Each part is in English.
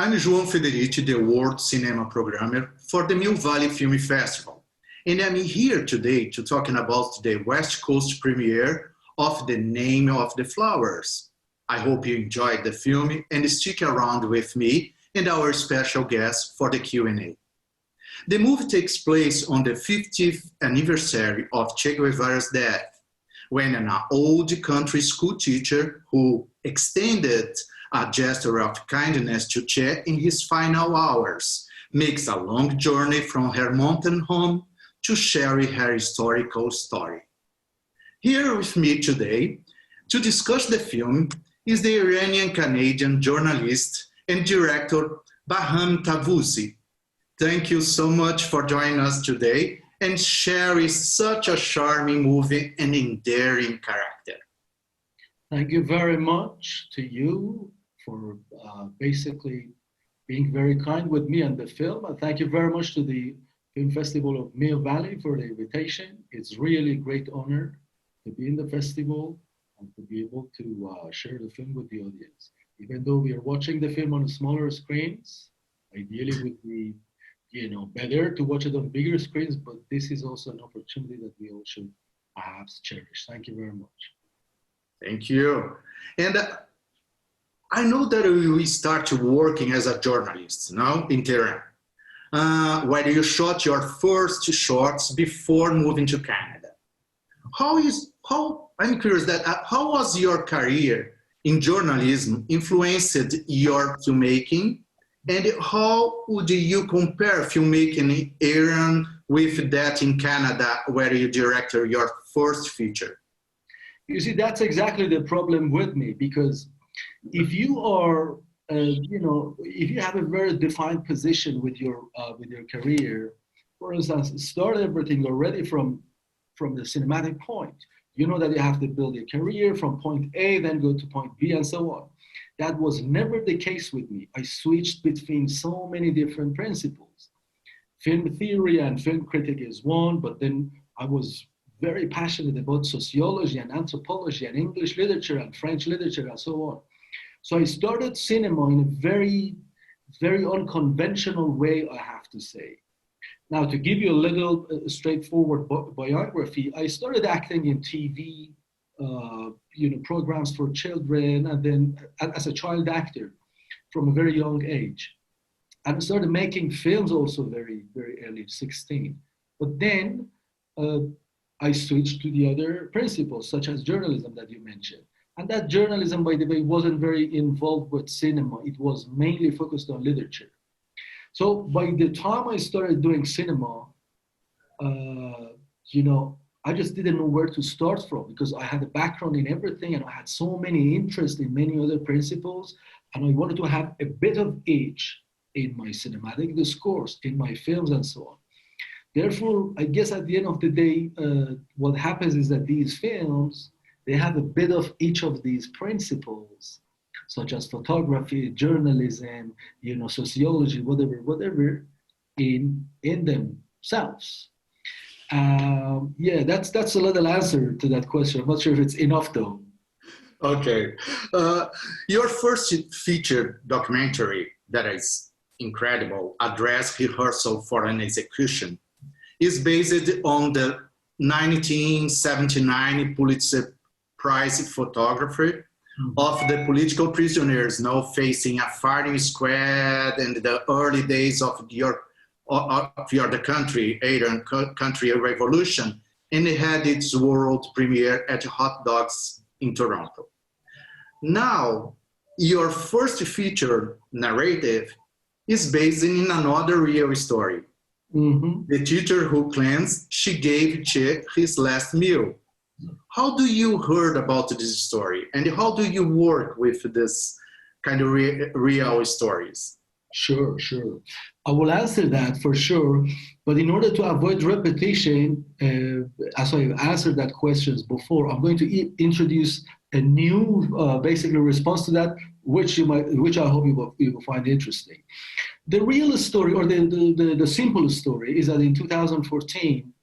I'm João Federici, the World Cinema Programmer for the Mill Valley Film Festival, and I'm here today to talk about the West Coast premiere of The Name of the Flowers. I hope you enjoyed the film and stick around with me and our special guest for the Q&A. The movie takes place on the 50th anniversary of Che Guevara's death, when an old country school teacher who extended a gesture of kindness to Che in his final hours makes a long journey from her mountain home to share her historical story. Here with me today to discuss the film is the Iranian-Canadian journalist and director Bahman Tavoosi. Thank you so much for joining us today and sharing such a charming movie and endearing character. Thank you very much to you for basically being very kind with me on the film. And thank you very much to the Film Festival of Mill Valley for the invitation. It's really a great honor to be in the festival and to be able to share the film with the audience. Even though we are watching the film on smaller screens, ideally it would be better to watch it on bigger screens, but this is also an opportunity that we all should perhaps cherish. Thank you very much. Thank you. And I know that we started working as a journalist now in Tehran, where you shot your first shorts before moving to Canada. I'm curious that how was your career in journalism influenced your filmmaking, and how would you compare filmmaking in Iran with that in Canada, where you directed your first feature? You see, that's exactly the problem with me, because if you are, if you have a very defined position with your career, for instance, start everything already from the cinematic point. You know that you have to build a career from point A, then go to point B, and so on. That was never the case with me. I switched between so many different principles. Film theory and film critic is one, but then I was very passionate about sociology and anthropology and English literature and French literature and so on. So I started cinema in a very, very unconventional way, I have to say. Now, to give you a little straightforward biography, I started acting in TV, programs for children, and then as a child actor from a very young age. And I started making films also very, very early, 16. But then I switched to the other principles, such as journalism that you mentioned. And that journalism, by the way, wasn't very involved with cinema. It was mainly focused on literature. So by the time I started doing cinema, I just didn't know where to start from, because I had a background in everything and I had so many interests in many other principles. And I wanted to have a bit of each in my cinematic discourse, in my films and so on. Therefore, I guess at the end of the day, what happens is that these films, they have a bit of each of these principles, such as photography, journalism, sociology, whatever, in themselves. That's a little answer to that question. I'm not sure if it's enough though. Okay. Your first feature documentary that is incredible, Address Rehearsal for an Execution, is based on the 1979 Pulitzer Prize photography of the political prisoners now facing a firing squad and the early days of the country, Iran country revolution, and it had its world premiere at Hot Dogs in Toronto. Now, your first feature narrative is based in another real story. Mm-hmm. The teacher who claims she gave Che his last meal. How do you heard about this story, and how do you work with this kind of real stories? Sure. I will answer that for sure, but in order to avoid repetition, as I've answered that questions before, I'm going to introduce a new, basically response to that, which I hope you will find interesting. The real story, or the simple story, is that in 2014,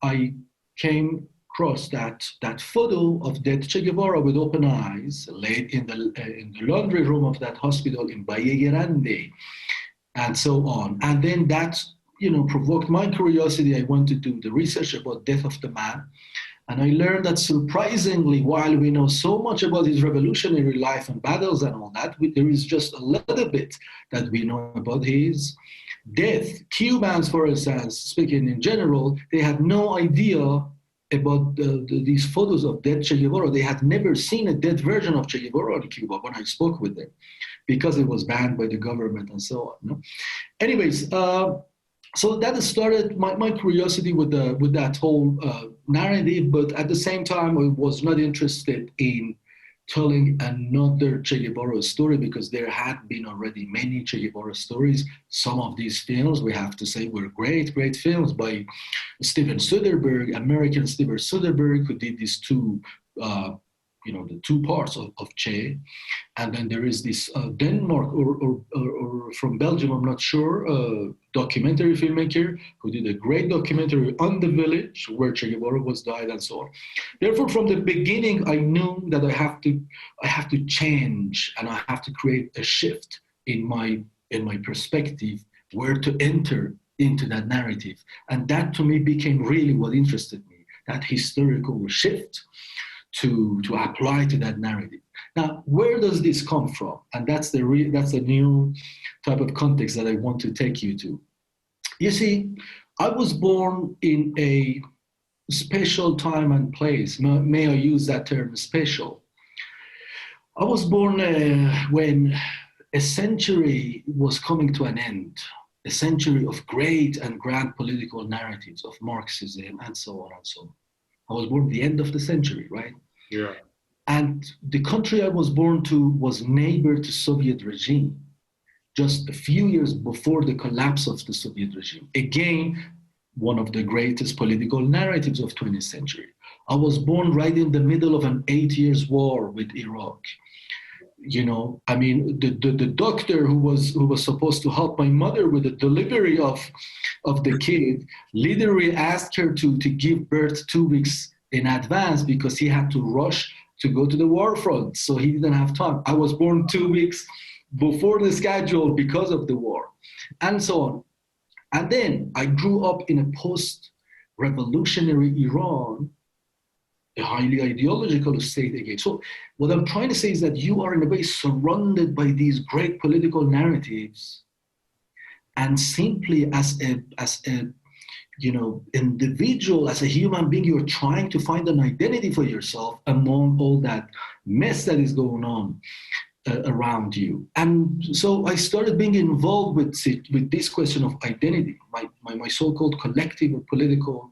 I came across that photo of dead Che Guevara with open eyes, laid in the laundry room of that hospital in Valle Grande, and so on. And then that, provoked my curiosity. I wanted to do the research about death of the man. And I learned that surprisingly, while we know so much about his revolutionary life and battles and all that, there is just a little bit that we know about his death. Cubans, for instance, speaking in general, they had no idea about these photos of dead Che Guevara. They had never seen a dead version of Che Guevara in Cuba when I spoke with them, because it was banned by the government and so on. No? Anyways, so that started my curiosity with that whole narrative, but at the same time, I was not interested in telling another Che Guevara story, because there had been already many Che Guevara stories. Some of these films, we have to say, were great films by Steven Soderbergh, American Steven Soderbergh, who did these two, the two parts of Che. And then there is this Denmark or from Belgium, I'm not sure, documentary filmmaker who did a great documentary on the village where Che Guevara was died and so on. Therefore, from the beginning, I knew that I have to change, and I have to create a shift in my perspective, where to enter into that narrative. And that to me became really what interested me, that historical shift to apply to that narrative. Now, where does this come from? And that's the new type of context that I want to take you to. You see, I was born in a special time and place. May I use that term, special? I was born when a century was coming to an end, a century of great and grand political narratives of Marxism and so on and so on. I was born at the end of the century, right? Yeah. And the country I was born to was neighbor to Soviet regime, just a few years before the collapse of the Soviet regime. Again, one of the greatest political narratives of 20th century. I was born right in the middle of an 8 years war with Iraq. The doctor who was supposed to help my mother with the delivery of the kid literally asked her to give birth 2 weeks in advance, because he had to rush to go to the war front, so he didn't have time. I was born 2 weeks before the schedule because of the war, and so on. And then I grew up in a post-revolutionary Iran, a highly ideological state again. So what I'm trying to say is that you are in a way surrounded by these great political narratives, and simply as a individual, as a human being, you're trying to find an identity for yourself among all that mess that is going on around you. And so I started being involved with this question of identity, my so-called collective or political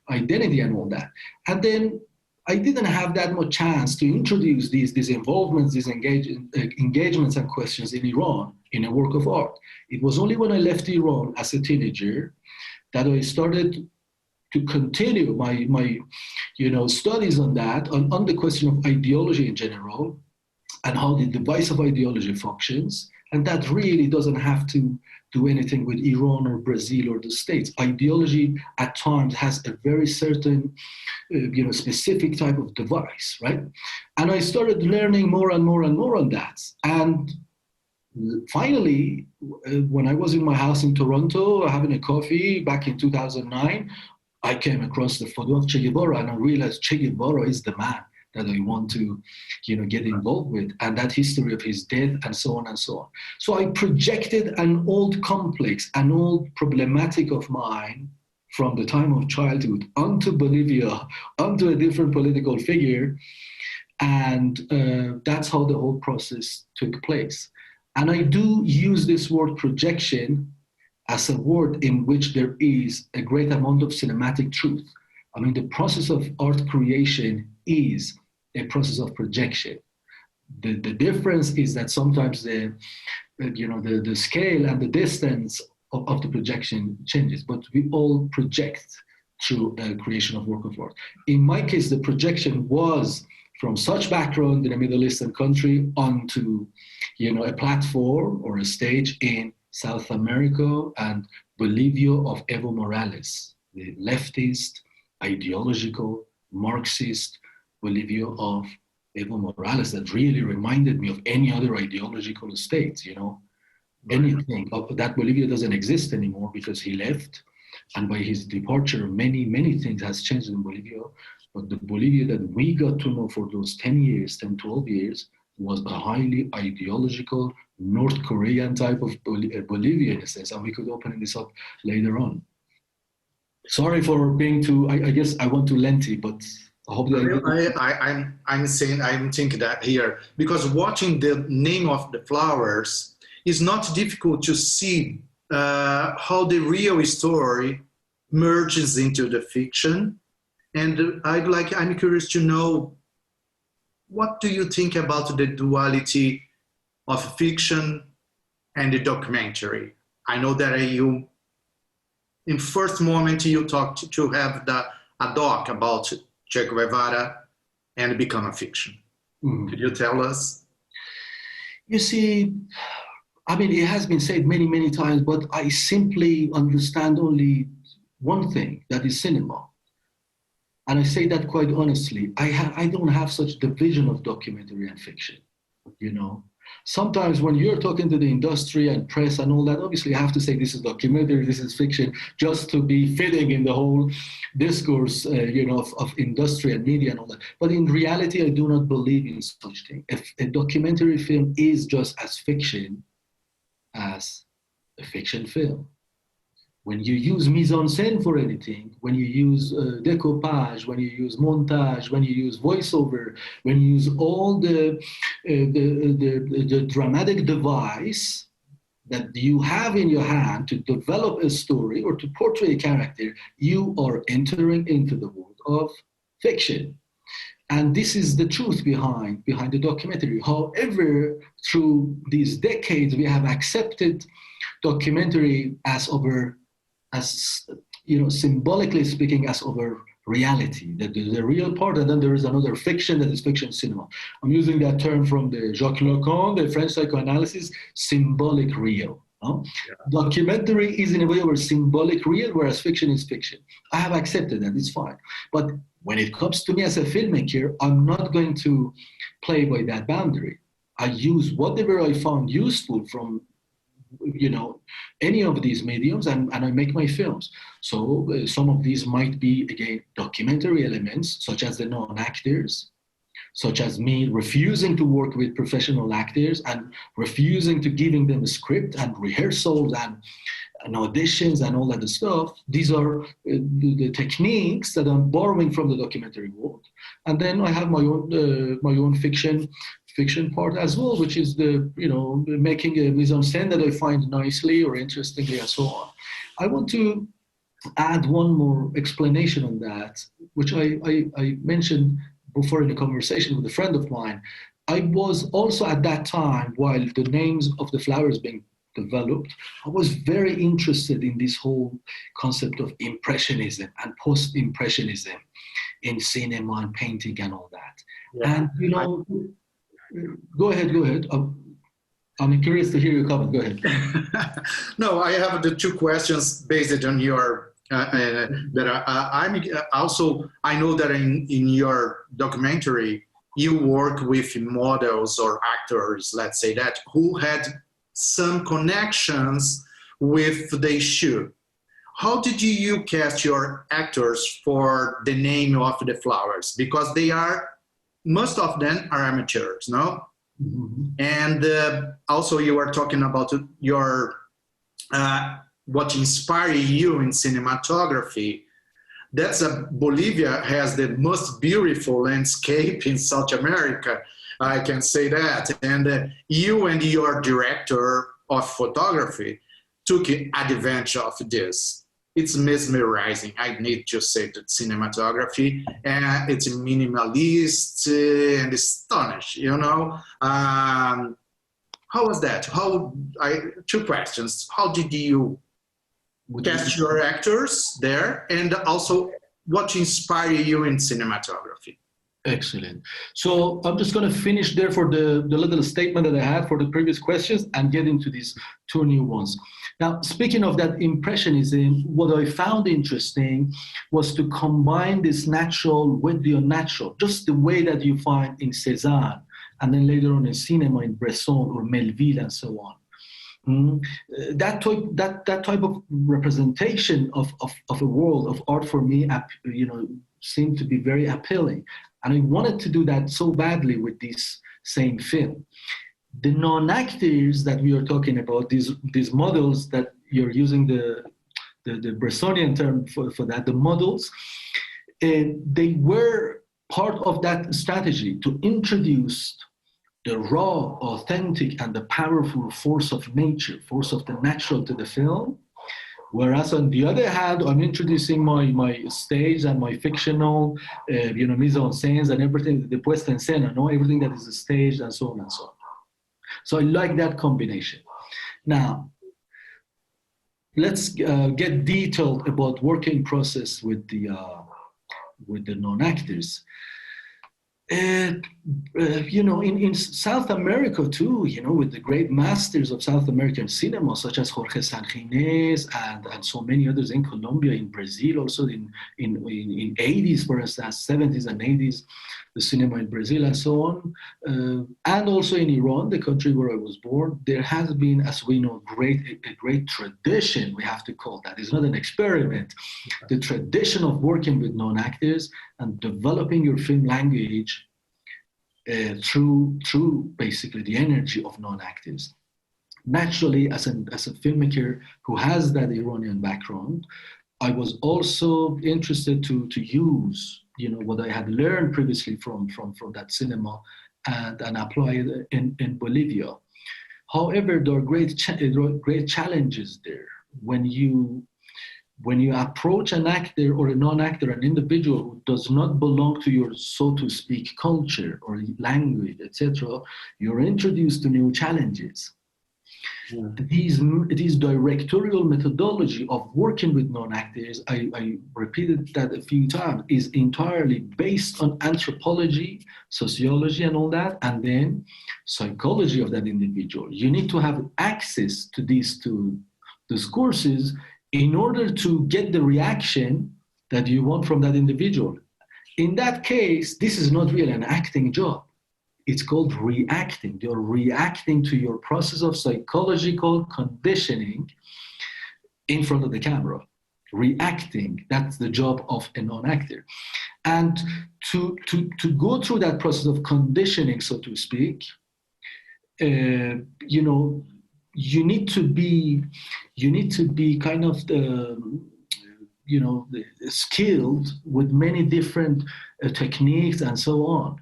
identity and all that. And then I didn't have that much chance to introduce these involvements, these engagements and questions in Iran in a work of art. It was only when I left Iran as a teenager that I started to continue my studies on that, on the question of ideology in general, and how the device of ideology functions. And that really doesn't have to do anything with Iran or Brazil or the States. Ideology at times has a very certain, specific type of device, right? And I started learning more and more and more on that. And finally, when I was in my house in Toronto, having a coffee back in 2009, I came across the photo of Che Guevara, and I realized Che Guevara is the man that I want to, get involved with, and that history of his death and so on and so on. So I projected an old complex, an old problematic of mine from the time of childhood onto Bolivia, onto a different political figure, and that's how the whole process took place. And I do use this word projection as a word in which there is a great amount of cinematic truth. I mean, the process of art creation is a process of projection. The difference is that sometimes the scale and the distance of the projection changes, but we all project through the creation of work of art. In my case, the projection was from such background in a Middle Eastern country onto, a platform or a stage in South America and Bolivia of Evo Morales, the leftist, ideological, Marxist Bolivia of Evo Morales that really reminded me of any other ideological states, you know, anything. That Bolivia doesn't exist anymore because he left. And by his departure, many things has changed in Bolivia. But the Bolivia that we got to know for those 10 years, 10, 12 years, was a highly ideological North Korean type of Bolivia in a sense. And we could open this up later on. Sorry for being too, I guess I want to lengthy, but I hope that I'm thinking that here, because watching the name of the flowers is not difficult to see how the real story merges into the fiction. And I'm curious to know, what do you think about the duality of fiction and the documentary? I know that you, in first moment, you talked to have a doc about Che Guevara and become a fiction. Mm-hmm. Could you tell us? You see, I mean, it has been said many times, but I simply understand only one thing, that is cinema. And I say that quite honestly. I don't have such division of documentary and fiction, you know. Sometimes when you're talking to the industry and press and all that, obviously you have to say this is documentary, this is fiction, just to be fitting in the whole discourse, you know, of industry and media and all that. But in reality, I do not believe in such thing. If a documentary film is just as fiction as a fiction film. When you use mise-en-scène for anything, when you use découpage, when you use montage, when you use voiceover, when you use all the dramatic device that you have in your hand to develop a story or to portray a character, you are entering into the world of fiction. And this is the truth behind the documentary. However, through these decades, we have accepted documentary as you know, symbolically speaking, as over reality, the real part, and then there is another fiction that is fiction cinema. I'm using that term from the Jacques Lacan, the French psychoanalysis, symbolic real. No? Yeah. Documentary is in a way over symbolic real, whereas fiction is fiction. I have accepted that, it's fine. But when it comes to me as a filmmaker, I'm not going to play by that boundary. I use whatever I found useful from, you know, any of these mediums, and I make my films. So some of these might be, again, documentary elements, such as the non-actors, such as me refusing to work with professional actors and refusing to giving them a script and rehearsals and auditions and all that stuff. These are the techniques that I'm borrowing from the documentary world. And then I have my own fiction part as well, which is the, you know, making a mise-en-scène that I find nicely or interestingly and so on. I want to add one more explanation on that, which I mentioned before in a conversation with a friend of mine. I was also at that time, while the names of the flowers being developed, I was very interested in this whole concept of impressionism and post-impressionism in cinema and painting and all that. Yeah. And, you know, go ahead. I'm curious to hear your comment. Go ahead. No, I have the two questions based on your, I'm also, I know that in your documentary, you work with models or actors, let's say that, who had some connections with the issue. How did you cast your actors for the name of the flowers? Because they are, most of them are amateurs, no? Mm-hmm. And also you were talking about your, what inspired you in cinematography. That's Bolivia has the most beautiful landscape in South America. I can say that. And you and your director of photography took advantage of this. It's mesmerizing. I need to say that cinematography, it's minimalist and astonishing, you know. How was that? Two questions. How did you cast your actors there? And also, what inspired you in cinematography? Excellent. So I'm just going to finish there for the little statement that I had for the previous questions and get into these two new ones. Now, speaking of that impressionism, what I found interesting was to combine this natural with the unnatural, just the way that you find in Cézanne, and then later on in cinema in Bresson or Melville and so on. That type of representation of a world of art for me, seemed to be very appealing. And I wanted to do that so badly with this same film. The non-actors that we are talking about, these models that you're using the Bressonian term for that, the models, they were part of that strategy to introduce the raw, authentic, and the powerful force of nature, force of the natural to the film. Whereas on the other hand, I'm introducing my stage and my fictional, mise en scène and everything, the puesta en scèna, everything that is staged and so on and so on. So I like that combination. Now, let's get detailed about working process with the non-actors. In South America too, with the great masters of South American cinema, such as Jorge Sanginés and so many others in Colombia, in Brazil, also in 80s, for instance, 70s and 80s, the cinema in Brazil and so on, and also in Iran, the country where I was born, there has been, as we know, a great tradition, we have to call that. It's not an experiment. The tradition of working with non-actors and developing your film language through basically the energy of non-actors. Naturally, as a filmmaker who has that Iranian background, I was also interested to use what I had learned previously from that cinema and apply it in Bolivia. However, there are great challenges there when you approach an actor or a non-actor, an individual who does not belong to your, so to speak, culture or language, etc., you're introduced to new challenges. Yeah. These directorial methodology of working with non-actors, I repeated that a few times, is entirely based on anthropology, sociology and all that, and then psychology of that individual. You need to have access to these two discourses in order to get the reaction that you want from that individual. In that case, this is not really an acting job. It's called reacting. You're reacting to your process of psychological conditioning in front of the camera. Reacting, that's the job of a non-actor. And to go through that process of conditioning, so to speak, you need to be kind of skilled with many different techniques and so on.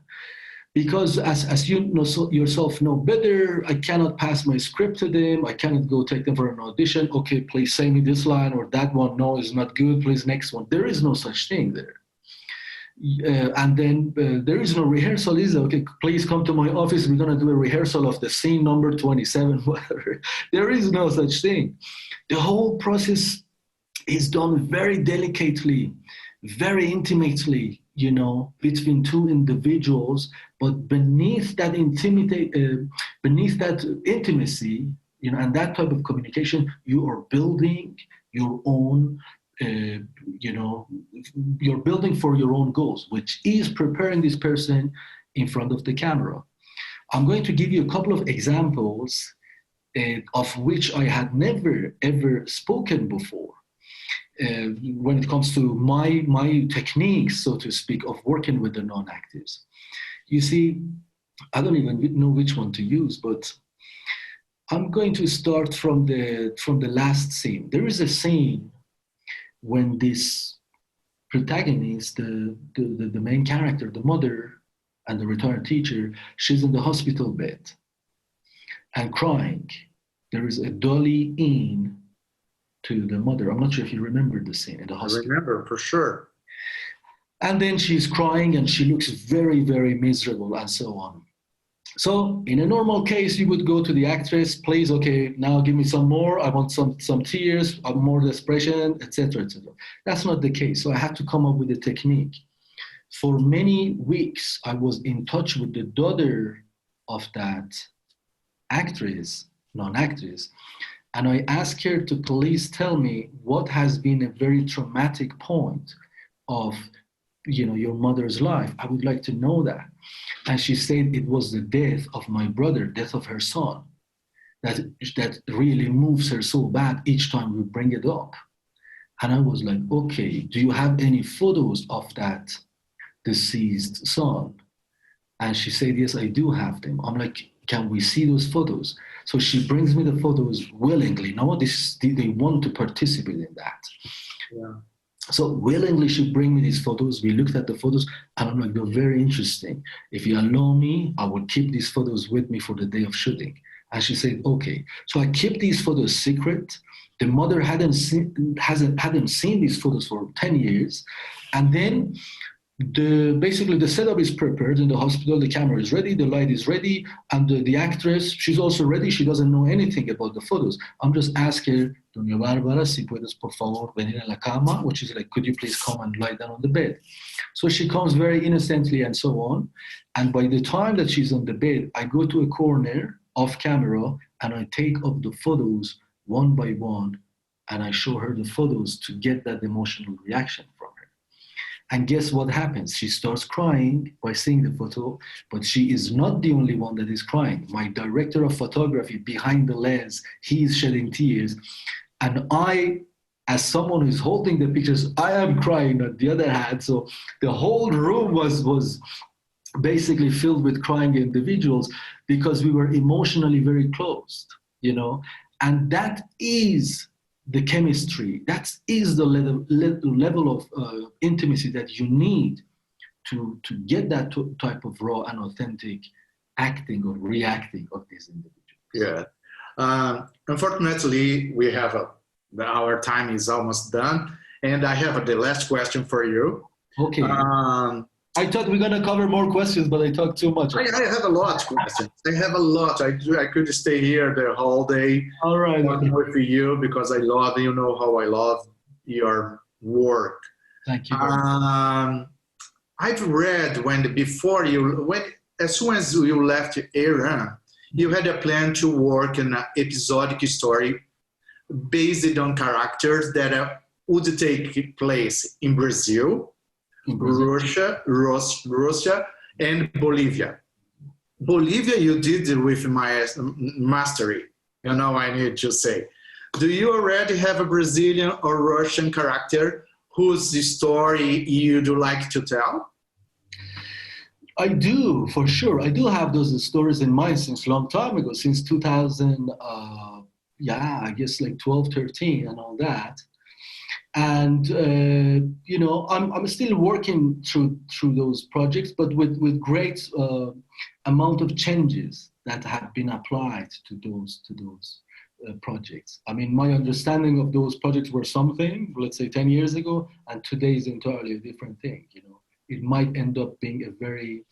Because as you yourself know better, I cannot pass my script to them. I cannot go take them for an audition. Okay, please say me this line or that one. No, it's not good. Please, next one. There is no such thing there. And then there is no rehearsal either. Okay, please come to my office. We're going to do a rehearsal of the scene number 27, whatever. There is no such thing. The whole process is done very delicately, very intimately, between two individuals. But beneath that intimacy, and that type of communication, you are building your own. You're building for your own goals, which is preparing this person in front of the camera. I'm going to give you a couple of examples of which I had never, ever spoken before when it comes to my techniques, so to speak, of working with the non-actors. You see, I don't even know which one to use, but I'm going to start from the last scene. There is a scene when this protagonist, the main character, the mother and the retired teacher, she's in the hospital bed and crying. There is a dolly in to the mother. I'm not sure if you remember the scene in the hospital. I remember, for sure. And then she's crying and she looks very, very miserable and so on. So in a normal case, you would go to the actress, please, okay, now give me some more. I want some tears, more desperation, etc., etc. That's not the case. So I had to come up with a technique. For many weeks, I was in touch with the daughter of that actress, non-actress, and I asked her to please tell me what has been a very traumatic point of, your mother's life. I would like to know that. And she said it was the death of my brother, death of her son, that really moves her so bad each time we bring it up. And I was like, okay, do you have any photos of that deceased son? And she said, yes, I do have them. I'm like, can we see those photos? So she brings me the photos willingly. No, they want to participate in that. Yeah. So willingly she bring me these photos. We looked at the photos and I'm like, they're very interesting. If you allow me, I will keep these photos with me for the day of shooting. And she said, okay. So I kept these photos secret. The mother hadn't seen these photos for 10 years. And then basically the setup is prepared in the hospital, the camera is ready, the light is ready, and the actress, she's also ready. She doesn't know anything about the photos. I'm just asking her, Doña Bárbara, si puedes por favor venir a la cama, which is like, could you please come and lie down on the bed? So she comes very innocently and so on. And by the time that she's on the bed, I go to a corner off camera and I take up the photos one by one and I show her the photos to get that emotional reaction from her. And guess what happens? She starts crying by seeing the photo, but she is not the only one that is crying. My director of photography behind the lens, he is shedding tears. And I, as someone who's holding the pictures, I am crying on the other hand. So the whole room was basically filled with crying individuals because we were emotionally very close, and that is the chemistry, that is the level of intimacy that you need to get that type of raw and authentic acting or reacting of these individuals. Yeah. Unfortunately, we have our time is almost done, and I have the last question for you. Okay. I thought we were going to cover more questions, but I talked too much. I have a lot of questions. I have a lot. I could stay here the whole day. All right. Talking with you because I love, how I love your work. Thank you. I've read as soon as you left Iran, you had a plan to work in an episodic story based on characters that would take place in Brazil, Russia, and Bolivia. Bolivia, you did it with my mastery. I need to say. Do you already have a Brazilian or Russian character whose story you'd like to tell? I do, for sure. I do have those stories in mind since a long time ago, since 2000, I guess like 12, 13 and all that. And, I'm still working through those projects, but with great amount of changes that have been applied to those projects. I mean, my understanding of those projects were something, let's say 10 years ago, and today is entirely a different thing. It might end up being a very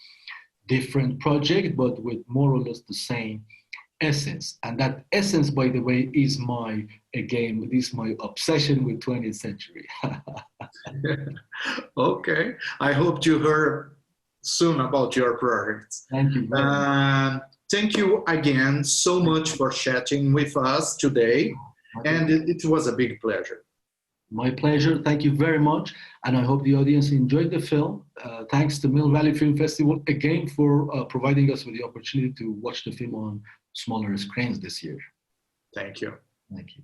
different project, but with more or less the same essence. And that essence, by the way, is my obsession with 20th century. Okay. I hope to hear soon about your projects. Thank you. Thank you again so much for chatting with us today. And it was a big pleasure. My pleasure. Thank you very much. And I hope the audience enjoyed the film. Thanks to Mill Valley Film Festival again for providing us with the opportunity to watch the film on smaller screens this year. Thank you. Thank you.